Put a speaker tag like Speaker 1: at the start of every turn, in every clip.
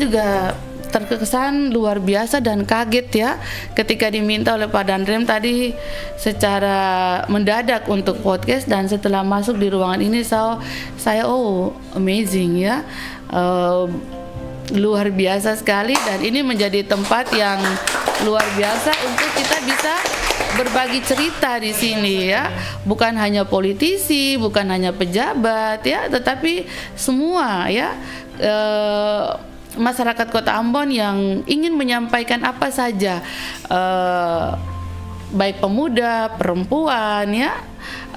Speaker 1: juga terkesan luar biasa dan kaget ya ketika diminta oleh Pak Danrem tadi secara mendadak untuk podcast, dan setelah masuk di ruangan ini saya amazing ya, luar biasa sekali, dan ini menjadi tempat yang luar biasa untuk kita bisa berbagi cerita di sini ya, bukan hanya politisi, bukan hanya pejabat ya, tetapi semua ya, masyarakat Kota Ambon yang ingin menyampaikan apa saja, baik pemuda, perempuan ya,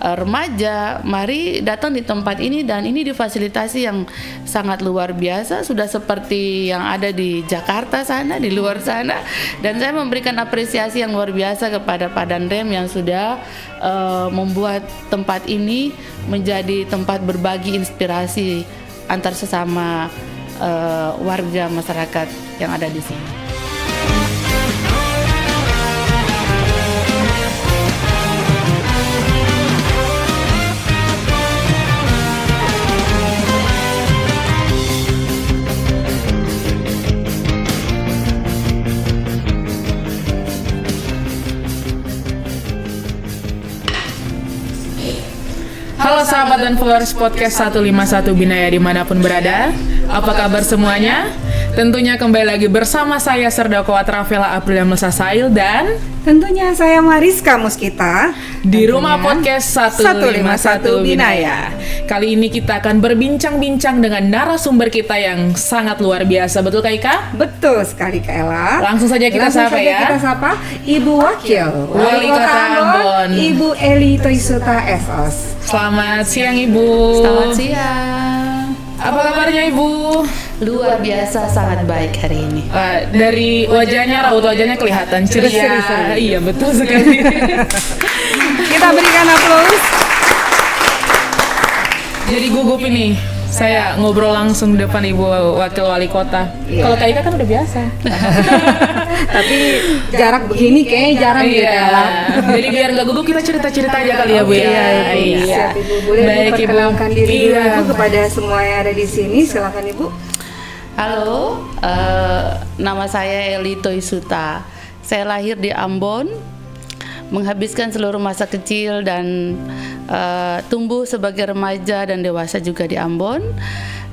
Speaker 1: remaja, mari datang di tempat ini, dan ini difasilitasi yang sangat luar biasa, sudah seperti yang ada di Jakarta sana, di luar sana, dan saya memberikan apresiasi yang luar biasa kepada Pak Danrem yang sudah membuat tempat ini menjadi tempat berbagi inspirasi antar sesama warga masyarakat yang ada di sini.
Speaker 2: Halo sahabat dan followers podcast 151 Binaya dimanapun berada. Apa kabar semuanya? Tentunya kembali lagi bersama saya Serdako Atrafela Aprilia Mesasail dan
Speaker 3: tentunya saya Mariska Muskita
Speaker 2: di rumah podcast 151 Binaya. Kali ini kita akan berbincang-bincang dengan narasumber kita yang sangat luar biasa. Betul Kak Ika?
Speaker 3: Betul sekali Kak Ella.
Speaker 2: Langsung saja kita sapa ya.
Speaker 3: Kita sapa Ibu Wakil
Speaker 2: Wali Kota Ambon,
Speaker 3: Ibu Eli Toisuta SOS.
Speaker 2: Selamat siang Ibu.
Speaker 1: Selamat siang.
Speaker 2: Apa kabarnya Ibu?
Speaker 1: Luar biasa, sangat baik hari ini.
Speaker 2: Dari wajahnya, raut wajahnya kelihatan ceria. Iya betul sekali.
Speaker 3: Kita berikan aplaus.
Speaker 2: Jadi gugup ini, saya ngobrol langsung depan Ibu Wakil Wali Kota.
Speaker 3: Iya.
Speaker 2: Kalau Kak Ika kan udah biasa.
Speaker 3: Tapi jarak begini kayaknya jarang gitu ya.
Speaker 2: Jadi biar nggak gugup kita cerita-cerita aja kali ya Bu ya.
Speaker 3: Iya. Siap Ibu, boleh
Speaker 2: Baik, Ibu.
Speaker 3: memperkenalkan diri dulu
Speaker 2: Iya.
Speaker 3: Ibu kepada semua yang ada di sini. Silakan Ibu.
Speaker 1: Halo, nama saya Eli Toisuta. Saya lahir di Ambon, menghabiskan seluruh masa kecil dan tumbuh sebagai remaja dan dewasa juga di Ambon,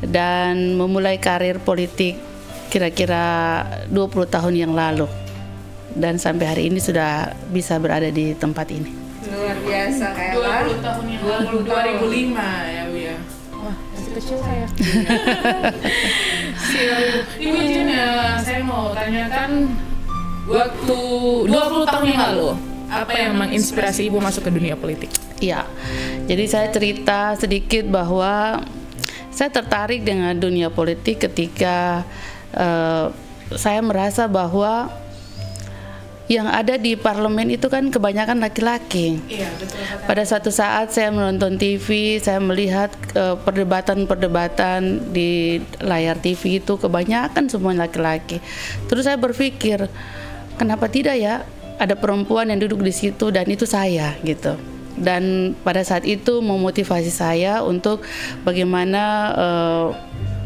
Speaker 1: dan memulai karir politik kira-kira 20 tahun yang lalu, dan sampai hari ini sudah bisa berada di tempat ini.
Speaker 3: Luar biasa Kak Ella.
Speaker 2: 20 tahun yang lalu, 2005 ya Bu ya. Wah, masih kecil saya. Ibu izin ya, saya mau tanyakan, waktu 20 tahun yang lalu, apa yang menginspirasi Ibu masuk ke dunia politik?
Speaker 1: Ya, jadi saya cerita sedikit bahwa saya tertarik dengan dunia politik ketika saya merasa bahwa yang ada di parlemen itu kan kebanyakan laki-laki.
Speaker 2: Iya, betul.
Speaker 1: Pada suatu saat saya menonton TV, saya melihat perdebatan-perdebatan di layar TV itu kebanyakan semua laki-laki. Terus saya berpikir, kenapa tidak ya ada perempuan yang duduk di situ, dan itu saya gitu. Dan pada saat itu memotivasi saya untuk bagaimana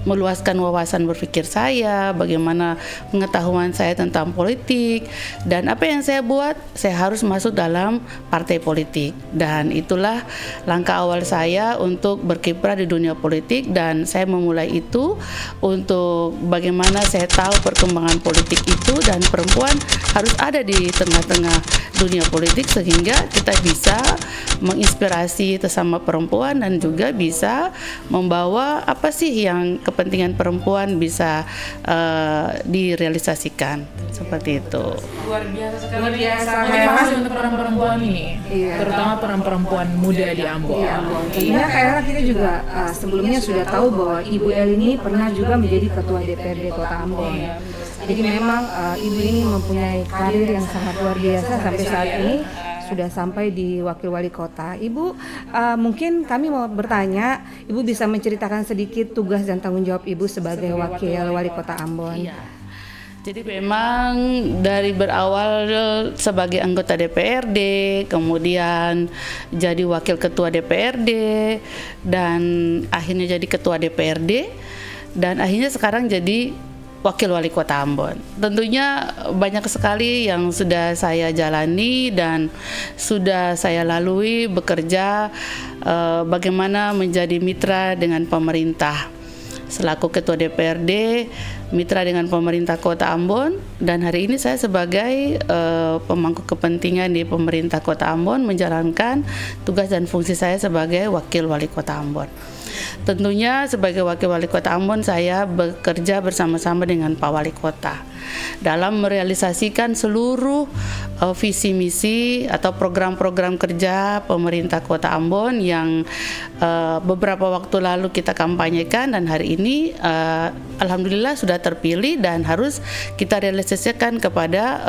Speaker 1: meluaskan wawasan berpikir saya, bagaimana pengetahuan saya tentang politik, dan apa yang saya buat, saya harus masuk dalam partai politik. Dan itulah langkah awal saya untuk berkiprah di dunia politik, dan saya memulai itu untuk bagaimana saya tahu perkembangan politik itu, dan perempuan harus ada di tengah-tengah dunia politik sehingga kita bisa menginspirasi sesama perempuan dan juga bisa membawa apa sih yang kepentingan perempuan bisa direalisasikan seperti itu.
Speaker 2: Luar biasa sekali.
Speaker 3: Luar biasa.
Speaker 2: Motivasi untuk perempuan ini,
Speaker 3: Iya.
Speaker 2: terutama perempuan muda di Ambon.
Speaker 3: Iya, Iya Kak Ella, kita juga sebelumnya sudah tahu bahwa Ibu El ini pernah juga menjadi Ketua DPRD Kota Ambon. Jadi memang Ibu ini mempunyai karir yang sangat luar biasa sampai saat ini sudah sampai di Wakil Wali Kota. Ibu, mungkin kami mau bertanya, Ibu bisa menceritakan sedikit tugas dan tanggung jawab Ibu sebagai Wakil Wali Kota Ambon.
Speaker 1: Iya. Jadi memang dari berawal sebagai anggota DPRD, kemudian jadi wakil ketua DPRD, dan akhirnya jadi ketua DPRD, dan akhirnya sekarang jadi Wakil Wali Kota Ambon. Tentunya banyak sekali yang sudah saya jalani dan sudah saya lalui bekerja bagaimana menjadi mitra dengan pemerintah. Selaku Ketua DPRD, mitra dengan pemerintah Kota Ambon, dan hari ini saya sebagai pemangku kepentingan di pemerintah Kota Ambon menjalankan tugas dan fungsi saya sebagai Wakil Wali Kota Ambon. Tentunya sebagai Wakil Wali Kota Ambon saya bekerja bersama-sama dengan Pak Wali Kota dalam merealisasikan seluruh visi misi atau program-program kerja pemerintah Kota Ambon yang beberapa waktu lalu kita kampanyekan, dan hari ini alhamdulillah sudah terpilih dan harus kita realisasikan kepada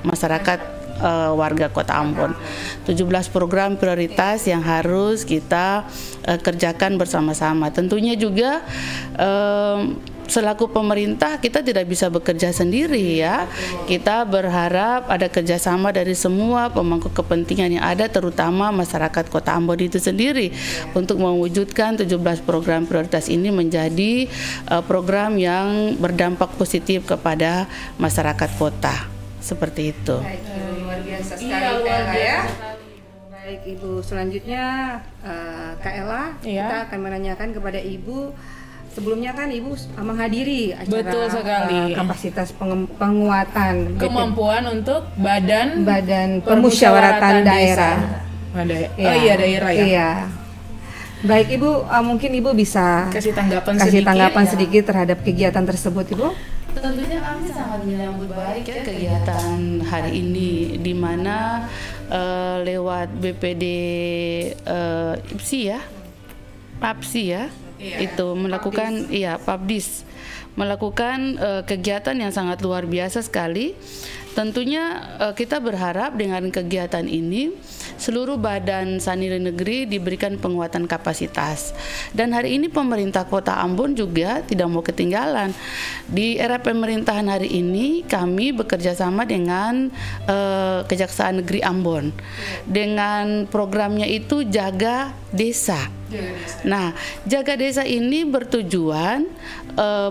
Speaker 1: masyarakat warga Kota Ambon. 17 program prioritas yang harus kita kerjakan bersama-sama. Tentunya juga selaku pemerintah kita tidak bisa bekerja sendiri ya. Kita berharap ada kerjasama dari semua pemangku kepentingan yang ada, terutama masyarakat Kota Ambon itu sendiri, untuk mewujudkan 17 program prioritas ini menjadi program yang berdampak positif kepada masyarakat kota. Seperti itu.
Speaker 3: Baik, luar biasa sekali Kak ya. Baik Ibu, selanjutnya Kak Ella, kita akan menanyakan kepada Ibu. Sebelumnya kan Ibu menghadiri acara
Speaker 2: Betul sekali.
Speaker 3: Kapasitas penguatan
Speaker 2: Kemampuan untuk badan
Speaker 3: Permusyawaratan Daerah.
Speaker 2: Oh iya, daerah ya.
Speaker 3: Iya. Baik Ibu, mungkin Ibu bisa
Speaker 2: kasih tanggapan
Speaker 3: sedikit terhadap kegiatan tersebut Ibu.
Speaker 1: Tentunya kami sangat menyambut baik ya kegiatan hari ini, di mana lewat BPD IPSI ya, PAPSI ya, itu melakukan PAPDIS melakukan kegiatan yang sangat luar biasa sekali. Tentunya kita berharap dengan kegiatan ini seluruh badan saniri negeri diberikan penguatan kapasitas. Dan hari ini pemerintah Kota Ambon juga tidak mau ketinggalan. Di era pemerintahan hari ini kami bekerja sama dengan Kejaksaan Negeri Ambon dengan programnya itu Jaga Desa. Nah, Jaga Desa ini bertujuan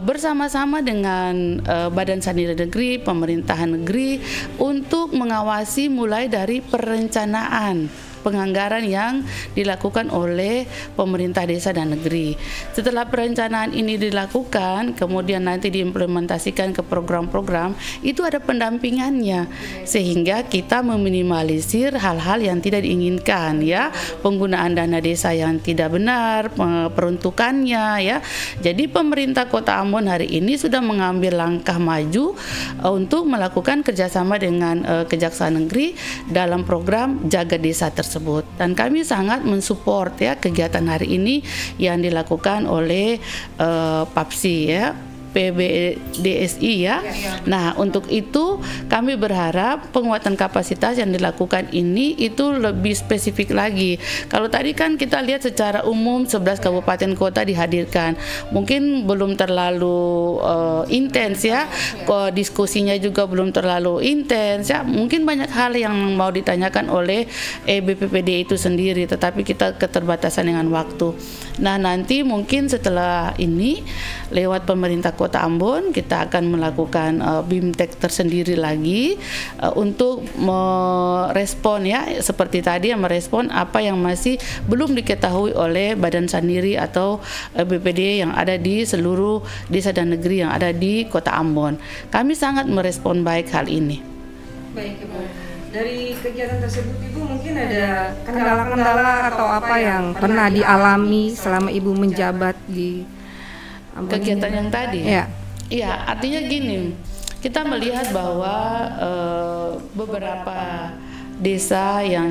Speaker 1: bersama-sama dengan Badan Saniri Negeri, pemerintahan negeri, untuk mengawasi mulai dari perencanaan penganggaran yang dilakukan oleh pemerintah desa dan negeri. Setelah perencanaan ini dilakukan, kemudian nanti diimplementasikan ke program-program, itu ada pendampingannya, sehingga kita meminimalisir hal-hal yang tidak diinginkan ya, penggunaan dana desa yang tidak benar, peruntukannya ya. Jadi pemerintah Kota Ambon hari ini sudah mengambil langkah maju untuk melakukan kerjasama dengan Kejaksaan Negeri dalam program Jaga Desa tersebut. Dan kami sangat mensupport ya kegiatan hari ini yang dilakukan oleh PAPSI ya, PBDSI ya. Nah, untuk itu kami berharap penguatan kapasitas yang dilakukan ini itu lebih spesifik lagi. Kalau tadi kan kita lihat secara umum 11 kabupaten kota dihadirkan, mungkin belum terlalu intens ya, diskusinya juga belum terlalu intens ya. Mungkin banyak hal yang mau ditanyakan oleh BPPD itu sendiri, tetapi kita keterbatasan dengan waktu. Nah, nanti mungkin setelah ini lewat pemerintah Kota Ambon kita akan melakukan BIMTEK tersendiri lagi untuk merespon ya, seperti tadi yang merespon apa yang masih belum diketahui oleh Badan Saniri atau BPD yang ada di seluruh desa dan negeri yang ada di Kota Ambon. Kami sangat merespon baik hal ini.
Speaker 3: Baik Ibu. Dari kegiatan tersebut Ibu mungkin ada kendala-kendala atau apa yang pernah dialami selama Ibu menjabat di
Speaker 1: kegiatan yang tadi? Iya, artinya gini, kita melihat bahwa beberapa desa yang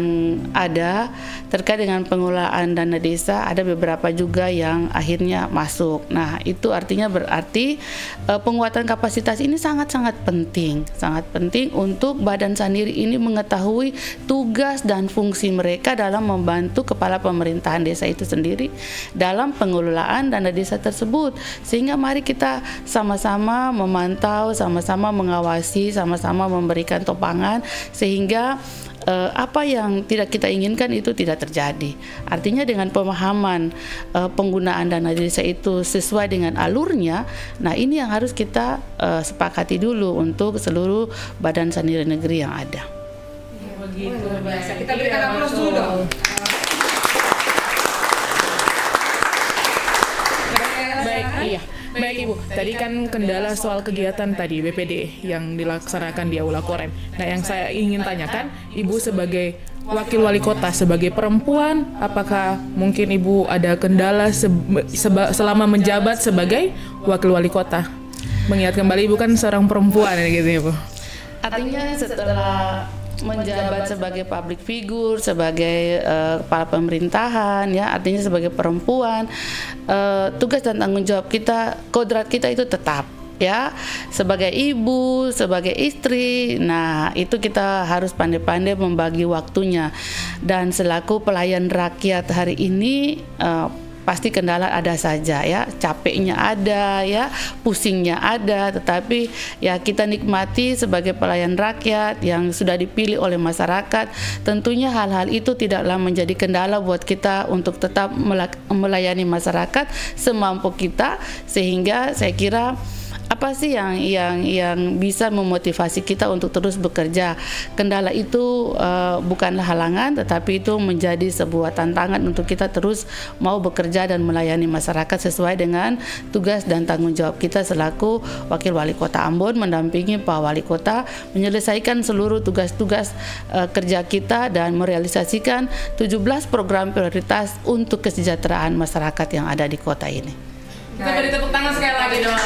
Speaker 1: ada terkait dengan pengelolaan dana desa, ada beberapa juga yang akhirnya masuk. Nah, itu artinya berarti penguatan kapasitas ini sangat-sangat penting untuk Badan Saniri ini mengetahui tugas dan fungsi mereka dalam membantu kepala pemerintahan desa itu sendiri dalam pengelolaan dana desa tersebut. Sehingga mari kita sama-sama memantau, sama-sama mengawasi, sama-sama memberikan topangan, sehingga apa yang tidak kita inginkan itu tidak terjadi. Artinya dengan pemahaman penggunaan dana desa itu sesuai dengan alurnya, nah ini yang harus kita sepakati dulu untuk seluruh badan sandi negeri yang ada.
Speaker 2: Begitu biasa.
Speaker 3: Kita berikan aplaus dulu dong.
Speaker 2: Baik Ibu, tadi kan kendala soal kegiatan tadi BPD yang dilaksanakan di Aula Korem. Nah, yang saya ingin tanyakan, Ibu sebagai wakil wali kota, sebagai perempuan, apakah mungkin Ibu ada kendala selama menjabat sebagai wakil wali kota? Mengingat kembali Ibu kan seorang perempuan gitu ya Bu.
Speaker 1: Artinya setelah menjabat sebagai public figure, sebagai kepala pemerintahan, ya, artinya sebagai perempuan, tugas dan tanggung jawab kita, kodrat kita itu tetap, ya, sebagai ibu, sebagai istri. Nah, itu kita harus pandai-pandai membagi waktunya. Dan selaku pelayan rakyat hari ini, pasti kendala ada saja, ya, capeknya ada, ya, pusingnya ada, tetapi ya kita nikmati sebagai pelayan rakyat yang sudah dipilih oleh masyarakat. Tentunya hal-hal itu tidaklah menjadi kendala buat kita untuk tetap melayani masyarakat semampu kita, sehingga saya kira apa sih yang bisa memotivasi kita untuk terus bekerja. Kendala itu bukanlah halangan, tetapi itu menjadi sebuah tantangan untuk kita terus mau bekerja dan melayani masyarakat sesuai dengan tugas dan tanggung jawab kita selaku Wakil Wali Kota Ambon, mendampingi Pak Wali Kota menyelesaikan seluruh tugas-tugas kerja kita dan merealisasikan 17 program prioritas untuk kesejahteraan masyarakat yang ada di kota ini.
Speaker 2: Kita beri tepuk tangan sekali lagi dong.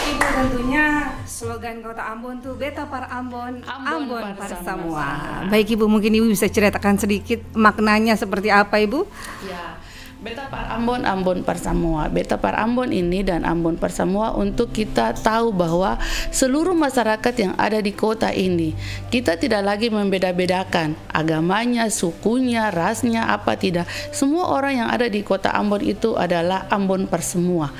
Speaker 3: Ibu, tentunya slogan Kota Ambon tuh Beta par Ambon, Ambon par semua. Baik Ibu, mungkin Ibu bisa ceritakan sedikit maknanya seperti apa Ibu?
Speaker 1: Ya, Beta par Ambon, Ambon par semua. Beta par Ambon ini dan Ambon par semua untuk kita tahu bahwa seluruh masyarakat yang ada di kota ini, kita tidak lagi membeda-bedakan agamanya, sukunya, rasnya, apa tidak. Semua orang yang ada di kota Ambon itu adalah Ambon par semua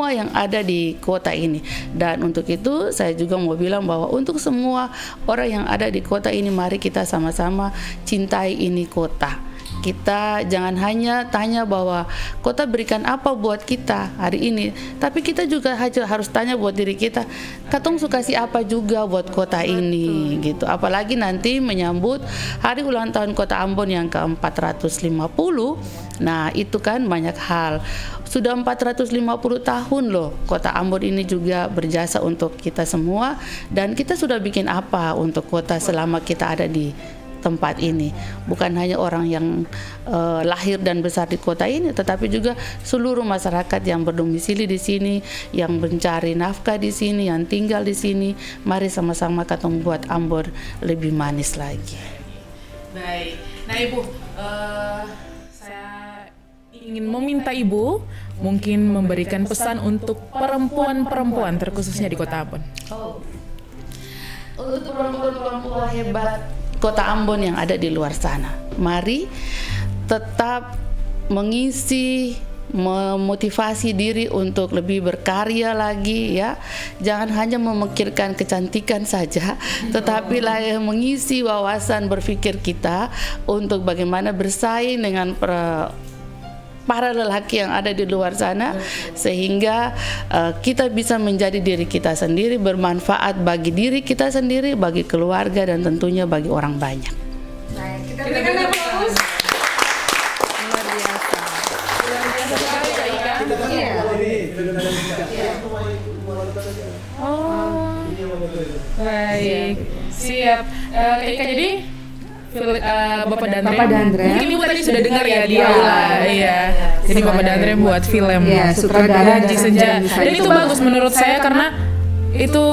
Speaker 1: yang ada di kota ini. Dan untuk itu saya juga mau bilang bahwa untuk semua orang yang ada di kota ini, mari kita sama-sama cintai ini kota. Kita jangan hanya tanya bahwa kota berikan apa buat kita hari ini, tapi kita juga harus tanya buat diri kita, katong suka kasih apa juga buat kota ini, gitu. Apalagi nanti menyambut hari ulang tahun Kota Ambon yang ke-450. Nah, itu kan banyak hal. Sudah 450 tahun loh Kota Ambon ini juga berjasa untuk kita semua, dan kita sudah bikin apa untuk kota selama kita ada di tempat ini. Bukan hanya orang yang lahir dan besar di kota ini, tetapi juga seluruh masyarakat yang berdomisili di sini, yang mencari nafkah di sini, yang tinggal di sini. Mari sama-sama kita membuat Ambon lebih manis lagi.
Speaker 2: Baik. Nah Ibu, saya ingin meminta Ibu mungkin memberikan pesan untuk perempuan-perempuan terkhususnya di Kota Ambon.
Speaker 1: Untuk perempuan-perempuan hebat Kota Ambon yang ada di luar sana, mari tetap mengisi, memotivasi diri untuk lebih berkarya lagi, ya. Jangan hanya memikirkan kecantikan saja, tetapi lah mengisi wawasan berpikir kita untuk bagaimana bersaing dengan para lelaki yang ada di luar sana, sehingga kita bisa menjadi diri kita sendiri, bermanfaat bagi diri kita sendiri, bagi keluarga, dan tentunya bagi orang banyak.
Speaker 3: Nah, kita berikan aplaus. Luar biasa.
Speaker 2: Oh, baik, siap. Jadi Bapak Dandre. Mungkin Ibu tadi sudah dengar ya di aula, iya. Jadi Bapak Dandre buat film,
Speaker 3: sutradara
Speaker 2: Janji Senja. Dan itu bagus menurut saya karena itu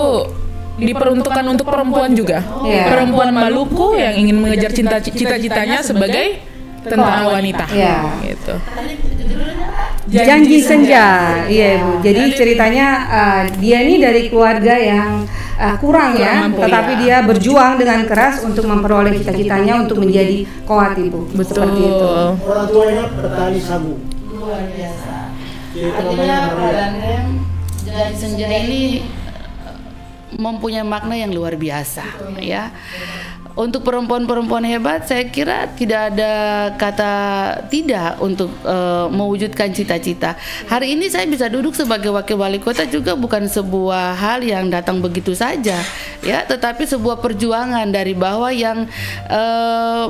Speaker 2: diperuntukkan untuk perempuan juga. Perempuan Maluku yang ingin mengejar cita-citanya sebagai tentara wanita. Gitu.
Speaker 3: Janji Senja, iya Bu. Jadi ceritanya dia ini dari keluarga yang kurang mampu, tetapi dia berjuang dengan keras untuk memperoleh cita-citanya untuk menjadi Koat Ibu.
Speaker 2: Betul.
Speaker 3: Seperti itu.
Speaker 4: Orang tuanya petani sagu.
Speaker 1: Luar biasa. Artinya Pak Dandre, Janji Senja ini mempunyai makna yang luar biasa, ya. Untuk perempuan-perempuan hebat, saya kira tidak ada kata tidak untuk mewujudkan cita-cita. Hari ini saya bisa duduk sebagai wakil wali kota juga bukan sebuah hal yang datang begitu saja, ya, tetapi sebuah perjuangan dari bawah yang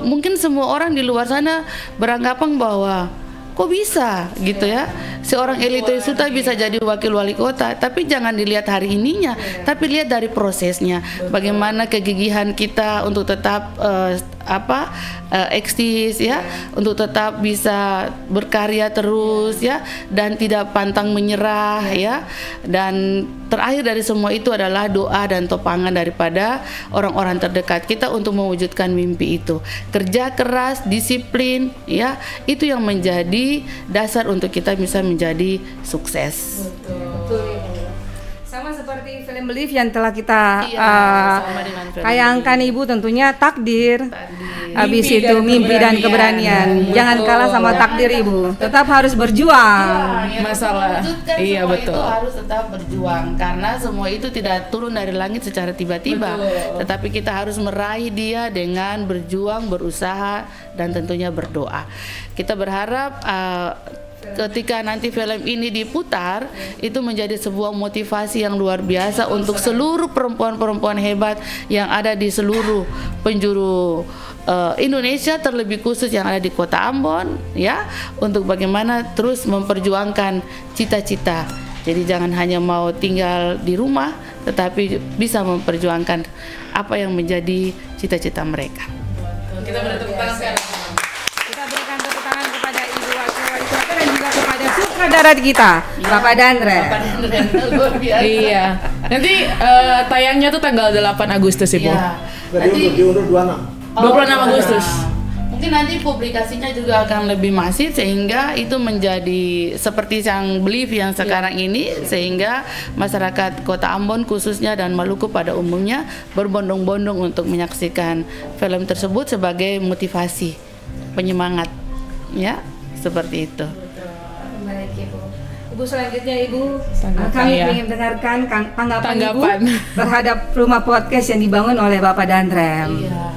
Speaker 1: mungkin semua orang di luar sana beranggapan bahwa kok bisa gitu ya, seorang Elito Suta bisa jadi wakil wali kota. Tapi jangan dilihat hari ininya, tapi lihat dari prosesnya, bagaimana kegigihan kita untuk tetap eksis, ya, untuk tetap bisa berkarya terus, ya, dan tidak pantang menyerah, ya. Dan terakhir dari semua itu adalah doa dan topangan daripada orang-orang terdekat kita untuk mewujudkan mimpi itu. Kerja keras, disiplin, ya, itu yang menjadi dasar untuk kita bisa menjadi sukses.
Speaker 3: Betul. Sama seperti film Believe yang telah kita tayangkan, Ibu, tentunya takdir. Habis itu mimpi dan keberanian. Jangan kalah sama takdir, Ibu. Tetap harus berjuang.
Speaker 2: Masalah. Iya, betul.
Speaker 1: Itu harus tetap berjuang karena semua itu tidak turun dari langit secara tiba-tiba. Tetapi kita harus meraih dia dengan berjuang, berusaha, dan tentunya berdoa. Kita berharap ketika nanti film ini diputar, itu menjadi sebuah motivasi yang luar biasa untuk seluruh perempuan-perempuan hebat yang ada di seluruh penjuru Indonesia, terlebih khusus yang ada di Kota Ambon, ya, untuk bagaimana terus memperjuangkan cita-cita. Jadi jangan hanya mau tinggal di rumah, tetapi bisa memperjuangkan apa yang menjadi cita-cita mereka.
Speaker 2: Kita beri tepuk tangan sekarang.
Speaker 3: Kita berikan tepuk tangan kepada Ibu Wakil Wali Kota dan juga kepada sutradara kita, Bapak Dandrem.
Speaker 1: Luar biasa.
Speaker 2: Iya. Nanti tayangnya tuh tanggal 8 Agustus, Ibu.
Speaker 1: Ya.
Speaker 4: Jadi diundur 26.
Speaker 2: 26 Agustus.
Speaker 1: Mungkin nanti publikasinya juga akan lebih masif sehingga itu menjadi seperti yang Believe yang sekarang ini, sehingga masyarakat Kota Ambon khususnya dan Maluku pada umumnya berbondong-bondong untuk menyaksikan film tersebut sebagai motivasi, penyemangat, ya, seperti itu.
Speaker 3: Baik, Ibu. Ibu, selanjutnya Ibu,
Speaker 2: Tanggapan,
Speaker 3: kami
Speaker 2: ya.
Speaker 3: ingin dengarkan tanggapan Ibu
Speaker 2: Tanggapan.
Speaker 3: terhadap rumah podcast yang dibangun oleh Bapak Dandrem.
Speaker 1: Iya.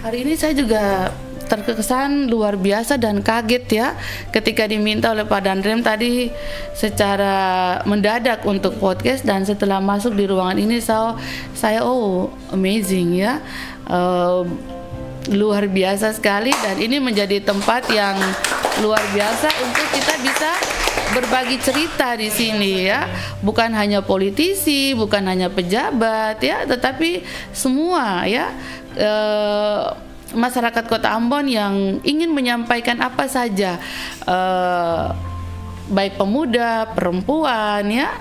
Speaker 1: Hari ini saya juga terkesan luar biasa dan kaget, ya, ketika diminta oleh Pak Dandrem tadi secara mendadak untuk podcast, dan setelah masuk di ruangan ini saya amazing, ya, luar biasa sekali, dan ini menjadi tempat yang luar biasa untuk kita bisa berbagi cerita di sini, ya, bukan hanya politisi, bukan hanya pejabat, ya, tetapi semua, ya, masyarakat Kota Ambon yang ingin menyampaikan apa saja, baik pemuda, perempuan, ya,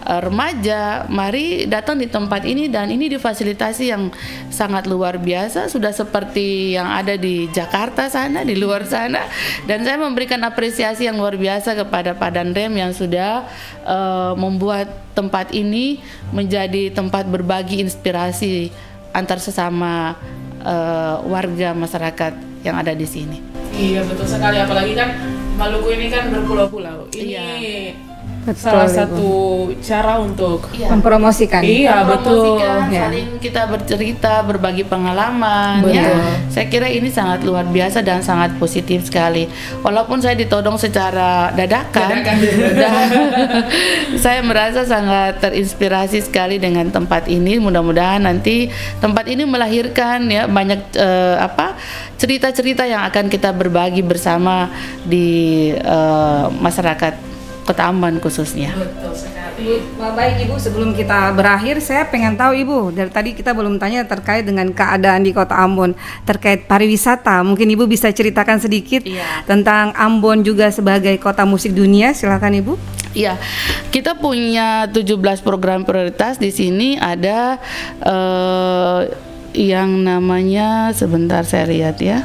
Speaker 1: remaja, mari datang di tempat ini, dan ini difasilitasi yang sangat luar biasa, sudah seperti yang ada di Jakarta sana, di luar sana. Dan saya memberikan apresiasi yang luar biasa kepada Pak Dandrem yang sudah membuat tempat ini menjadi tempat berbagi inspirasi antar sesama warga masyarakat yang ada di sini.
Speaker 2: Iya, betul sekali, apalagi kan Maluku ini kan berpulau-pulau. Ini
Speaker 3: Betul,
Speaker 2: salah
Speaker 3: Ibu.
Speaker 2: satu cara untuk
Speaker 3: Mempromosikan.
Speaker 2: Iya, betul.
Speaker 3: Ya.
Speaker 1: Saling kita bercerita, berbagi pengalaman,
Speaker 2: Betul.
Speaker 1: ya. Saya kira ini sangat luar biasa dan sangat positif sekali. Walaupun saya ditodong secara dadakan. Dan saya merasa sangat terinspirasi sekali dengan tempat ini. Mudah-mudahan nanti tempat ini melahirkan, ya, banyak cerita-cerita yang akan kita berbagi bersama di masyarakat Kota Ambon khususnya.
Speaker 2: Betul sekali.
Speaker 3: Baik, Ibu, sebelum kita berakhir, saya pengen tahu, Ibu, dari tadi kita belum tanya terkait dengan keadaan di Kota Ambon terkait pariwisata. Mungkin Ibu bisa ceritakan sedikit tentang Ambon juga sebagai kota musik dunia. Silakan, Ibu.
Speaker 1: Iya, kita punya 17 program prioritas di sini. Ada yang namanya, sebentar saya lihat, ya,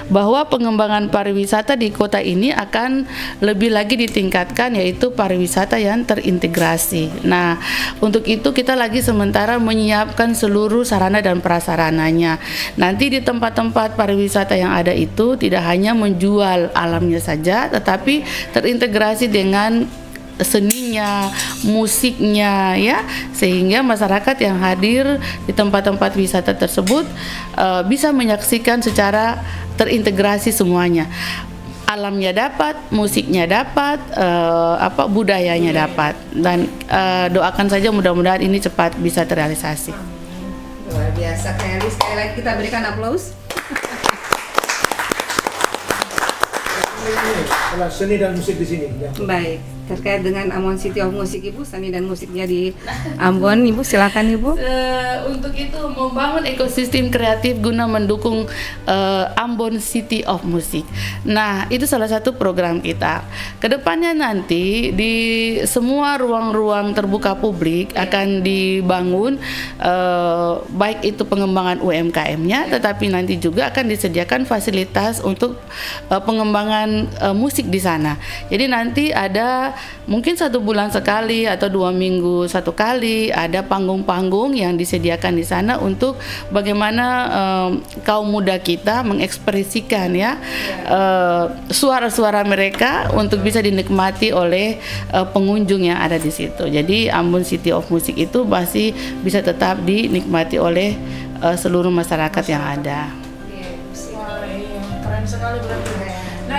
Speaker 1: bahwa pengembangan pariwisata di kota ini akan lebih lagi ditingkatkan, yaitu pariwisata yang terintegrasi. Nah, untuk itu kita lagi sementara menyiapkan seluruh sarana dan prasarananya. Nanti di tempat-tempat pariwisata yang ada itu tidak hanya menjual alamnya saja, tetapi terintegrasi dengan seninya fotografinya, musiknya, ya, sehingga masyarakat yang hadir di tempat-tempat wisata tersebut bisa menyaksikan secara terintegrasi semuanya. Alamnya dapat, musiknya dapat, budayanya dapat, dan doakan saja mudah-mudahan ini cepat bisa terrealisasi.
Speaker 3: Luar biasa, Kak Eli. Sekali lagi kita berikan aplaus.
Speaker 4: Kalau seni dan musik di sini. Ya.
Speaker 3: Baik, terkait dengan Ambon City of Music, Ibu, seni dan musiknya di Ambon, Ibu, silakan Ibu.
Speaker 1: Untuk itu membangun ekosistem kreatif guna mendukung Ambon City of Music. Nah, itu salah satu program kita. Kedepannya nanti di semua ruang-ruang terbuka publik akan dibangun, baik itu pengembangan UMKM-nya, tetapi nanti juga akan disediakan fasilitas untuk pengembangan musik di sana. Jadi nanti ada mungkin 1 bulan sekali atau 2 minggu 1 kali ada panggung-panggung yang disediakan di sana untuk bagaimana kaum muda kita mengekspresikan, ya, suara-suara mereka untuk bisa dinikmati oleh pengunjung yang ada di situ. Jadi Ambon City of Music itu masih bisa tetap dinikmati oleh seluruh masyarakat yang ada.
Speaker 2: Wah, iya, keren sekali berarti. Nah,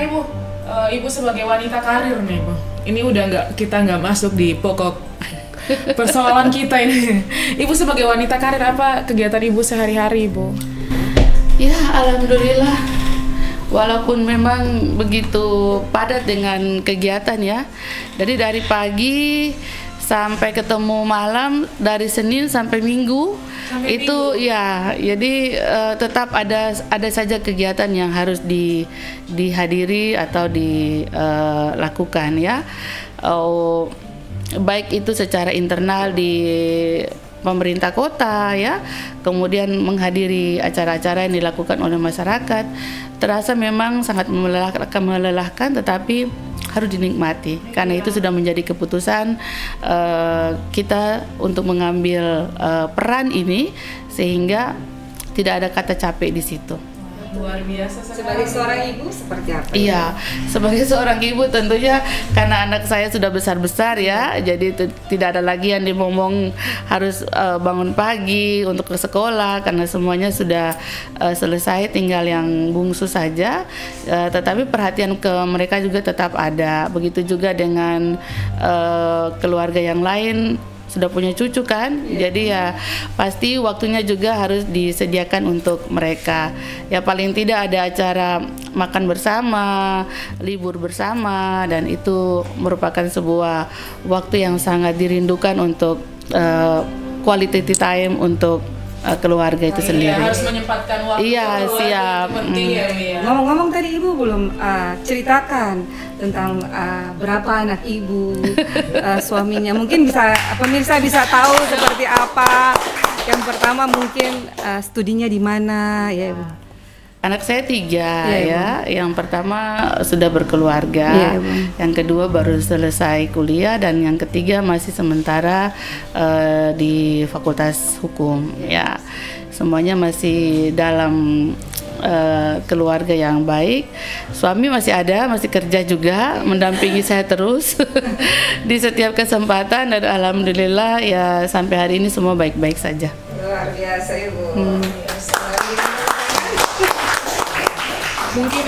Speaker 2: Ibu sebagai wanita karir nih, Ibu. Ini udah kita nggak masuk di pokok persoalan kita ini. Ibu sebagai wanita karir, apa kegiatan Ibu sehari-hari, Ibu?
Speaker 1: Ya, alhamdulillah. Walaupun memang begitu padat dengan kegiatan, ya. Jadi dari pagi sampai ketemu malam, dari Senin sampai Minggu. Ya, jadi tetap ada saja kegiatan yang harus dihadiri atau dilakukan, ya. Baik itu secara internal di pemerintah kota, ya, kemudian menghadiri acara-acara yang dilakukan oleh masyarakat. Terasa memang sangat melelahkan, tetapi harus dinikmati, karena itu sudah menjadi keputusan kita untuk mengambil peran ini, sehingga tidak ada kata capek di situ.
Speaker 2: Luar biasa sekali.
Speaker 3: Sebagai seorang ibu seperti apa?
Speaker 1: Iya, sebagai seorang ibu tentunya karena anak saya sudah besar-besar, ya, jadi tidak ada lagi yang dimomong harus bangun pagi untuk ke sekolah, karena semuanya sudah selesai, tinggal yang bungsu saja. Tetapi perhatian ke mereka juga tetap ada. Begitu juga dengan keluarga yang lain. Sudah punya cucu kan, jadi ya pasti waktunya juga harus disediakan untuk mereka. Ya paling tidak ada acara makan bersama, libur bersama, dan itu merupakan sebuah waktu yang sangat dirindukan untuk quality time untuk keluarga itu sendiri.
Speaker 2: Iya, harus menyempatkan waktu.
Speaker 1: Iya, siap.
Speaker 3: Ngomong-ngomong, tadi Ibu belum ceritakan tentang berapa anak Ibu, suaminya. Mungkin bisa pemirsa bisa tahu seperti apa. Yang pertama mungkin studinya di mana, ya, Ibu?
Speaker 1: Anak saya 3, ya. Yang pertama sudah berkeluarga, yang kedua baru selesai kuliah, dan yang ketiga masih sementara di Fakultas Hukum. Ya, semuanya masih dalam keluarga yang baik. Suami masih ada, masih kerja juga, mendampingi saya terus di setiap kesempatan, dan alhamdulillah ya sampai hari ini semua baik-baik saja.
Speaker 3: Luar biasa, Ibu.
Speaker 2: Mungkin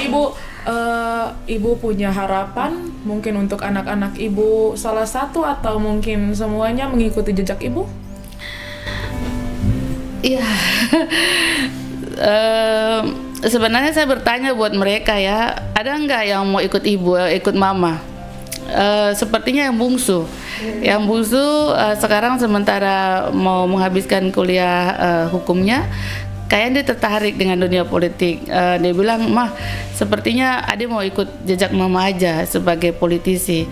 Speaker 2: Ibu punya harapan mungkin untuk anak-anak Ibu, salah satu atau mungkin semuanya mengikuti jejak Ibu?
Speaker 1: Iya. Sebenarnya saya bertanya buat mereka, ya, ada nggak yang mau ikut Ibu, ikut Mama? Sepertinya yang bungsu. Yang bungsu sekarang sementara mau menghabiskan kuliah hukumnya, kayaknya dia tertarik dengan dunia politik. Dia bilang, "Mah, sepertinya Ade mau ikut jejak Mama aja sebagai politisi."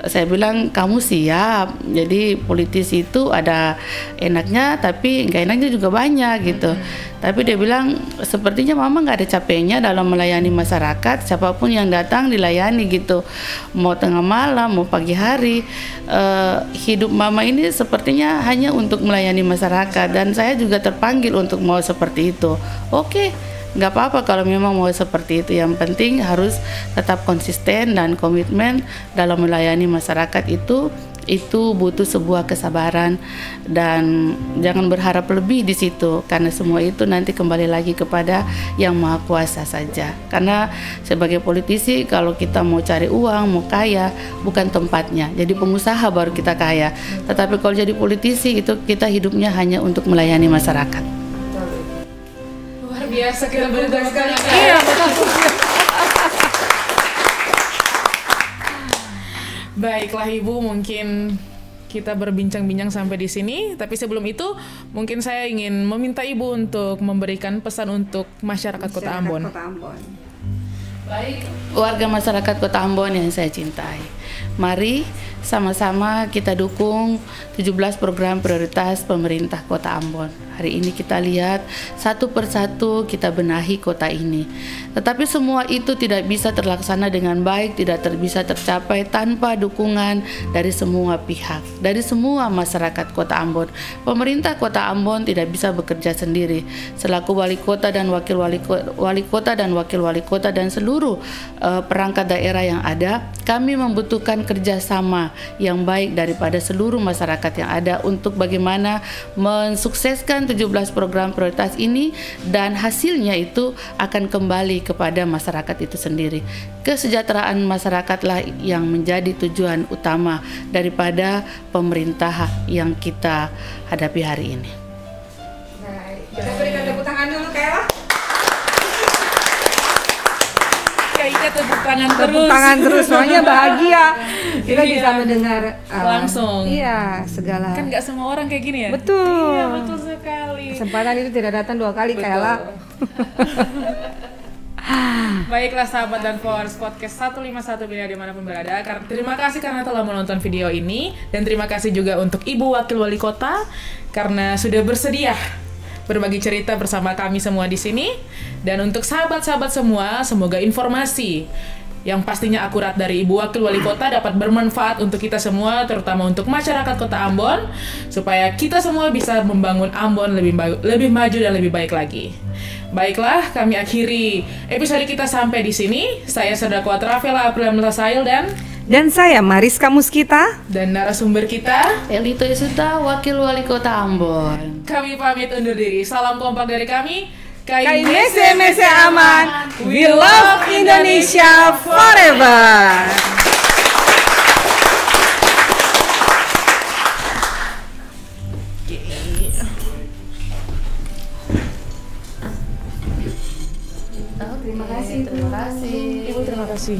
Speaker 1: Saya bilang, "Kamu siap. Jadi politisi itu ada enaknya, tapi nggak enaknya juga banyak gitu." Tapi dia bilang, "Sepertinya Mama nggak ada capeknya dalam melayani masyarakat. Siapapun yang datang dilayani gitu. Mau tengah malam, mau pagi hari. Hidup Mama ini sepertinya hanya untuk melayani masyarakat, dan saya juga terpanggil untuk mau seperti itu." Oke. nggak apa-apa kalau memang mau seperti itu. Yang penting harus tetap konsisten dan komitmen dalam melayani masyarakat. Itu butuh sebuah kesabaran dan jangan berharap lebih di situ, karena semua itu nanti kembali lagi kepada Yang Maha Kuasa saja. Karena sebagai politisi kalau kita mau cari uang, mau kaya, bukan tempatnya. Jadi pengusaha baru kita kaya. Tetapi kalau jadi politisi itu kita hidupnya hanya untuk melayani masyarakat.
Speaker 2: Luar biasa, kita beruntung sekali.
Speaker 3: Iya, betul.
Speaker 2: Baiklah Ibu, mungkin kita berbincang-bincang sampai di sini. Tapi sebelum itu, mungkin saya ingin meminta Ibu untuk memberikan pesan untuk masyarakat Kota Ambon.
Speaker 1: Baik, warga masyarakat Kota Ambon yang saya cintai, mari sama-sama kita dukung 17 program prioritas pemerintah Kota Ambon. Hari ini kita lihat satu persatu kita benahi kota ini. Tetapi semua itu tidak bisa terlaksana dengan baik, tidak bisa tercapai tanpa dukungan dari semua pihak, dari semua masyarakat Kota Ambon. Pemerintah Kota Ambon tidak bisa bekerja sendiri. Selaku wali kota dan wakil wali kota dan seluruh perangkat daerah yang ada, kami membutuhkan kerjasama yang baik daripada seluruh masyarakat yang ada untuk bagaimana mensukseskan 17 program prioritas ini, dan hasilnya itu akan kembali kepada masyarakat itu sendiri. Kesejahteraan masyarakatlah yang menjadi tujuan utama daripada pemerintah yang kita hadapi hari ini.
Speaker 3: Baik, kita berikan tepuk tangan dulu Kayla.
Speaker 2: Kayaknya tepuk tangan terus.
Speaker 3: Tepuk tangan terus, soalnya bahagia. Kita bisa mendengar
Speaker 2: langsung.
Speaker 3: Iya, segala.
Speaker 2: Kan nggak semua orang kayak gini ya?
Speaker 3: Betul.
Speaker 2: Iya, betul sekali.
Speaker 3: Kesempatan itu tidak datang 2 kali, Kayla.
Speaker 2: Baiklah sahabat dan followers podcast 151 Bina dimanapun berada, terima kasih karena telah menonton video ini, dan terima kasih juga untuk Ibu Wakil Wali Kota karena sudah bersedia berbagi cerita bersama kami semua di sini. Dan untuk sahabat-sahabat semua, semoga informasi yang pastinya akurat dari Ibu Wakil Wali Kota dapat bermanfaat untuk kita semua, terutama untuk masyarakat Kota Ambon, supaya kita semua bisa membangun Ambon lebih maju dan lebih baik lagi. Baiklah, kami akhiri episode kita sampai di sini. Saya Sedakwa Trafela April Melasail
Speaker 3: Dan saya Mariska Muskita.
Speaker 2: Dan narasumber kita
Speaker 1: Elito Isuta, Wakil Wali Kota Ambon.
Speaker 2: Kami pamit undur diri. Salam kompak dari kami.
Speaker 3: Kai Mese Aman. We love Indonesia forever.
Speaker 1: Terima kasih.
Speaker 2: Ibu terima kasih.